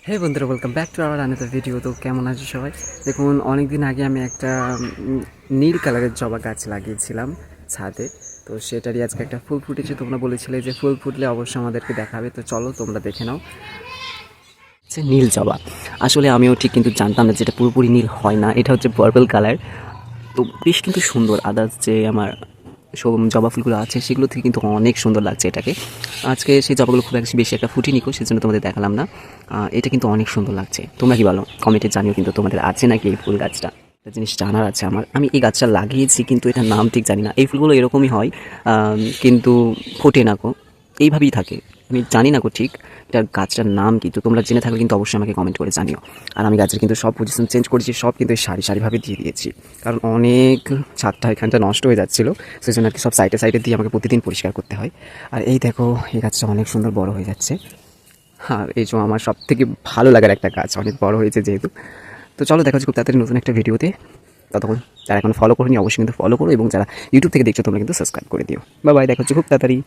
হে বন্ধুরা, welcome back to our another video. তো কেমন আছো সবাই? দেখুন, অনেক দিন আগে আমি একটা নীল কালারের জবা গাছ লাগিয়েছিলাম ছাদে। তো সেটারই আজকে একটা ফুল ফুটেছে। তোমরা বলেছিলে যে ফুল ফুটলে অবশ্যই আমাদেরকে দেখাবে, তো চলো তোমরা দেখে নাও। নীল জবা, আসলে আমিও ঠিক কিন্তু জানতাম না যেটা পুরোপুরি নীল হয় না, এটা হচ্ছে পার্পল কালার। তো বেশ কিন্তু সুন্দর। আদার্স যে আমার সব জবা ফুলগুলো আছে সেগুলো থেকে কিন্তু অনেক সুন্দর লাগছে এটাকে। আজকে সেই জবাগুলো খুব বেশি একটা ফুটিনি, সেজন্য তোমাদের দেখালাম না। এটা কিন্তু অনেক সুন্দর লাগছে। তোমরা কি বলো? কমেন্টে জানিও কিন্তু তোমাদের আছে নাকি এই ফুল গাছটা। একটা জিনিস জানার আছে আমার, আমি এই গাছটা লাগিয়েছি কিন্তু এটার নাম ঠিক জানি না। এই ফুলগুলো এরকমই হয়, কিন্তু ফোটে না গো, এইভাবেই থাকে। আমি জানি না গো ঠিক এটার গাছটার নাম কি। তো তোমরা জেনে থাকলে কিন্তু অবশ্যই আমাকে কমেন্ট করে জানিও। আর আমি গাছের কিন্তু সব পজিশন চেঞ্জ করেছি, সব কিন্তু সারিভাবে দিয়ে দিয়েছি, কারণ অনেক ছাদটা এখানটা নষ্ট হয়ে যাচ্ছিলো। সেই জন্য আর কি সব সাইডে দিয়ে আমাকে প্রতিদিন পরিষ্কার করতে হয়। আর এই দেখো, এই গাছটা অনেক সুন্দর বড় হয়ে যাচ্ছে। হ্যাঁ, এই যে আমার সব থেকে ভালো লাগার একটা গাছ, অনেক বড় হয়েছে যেহেতু। তো চলো দেখা হচ্ছে খুব তাড়াতাড়ি নতুন একটা ভিডিওতে। ততক্ষণ যারা এখন ফলো করোনি অবশ্যই কিন্তু ফলো করো, এবং যারা ইউটিউব থেকে দেখছো তোমরা কিন্তু সাবস্ক্রাইব করে দিও। বাই বাই, দেখা হচ্ছে খুব তাড়াতাড়ি।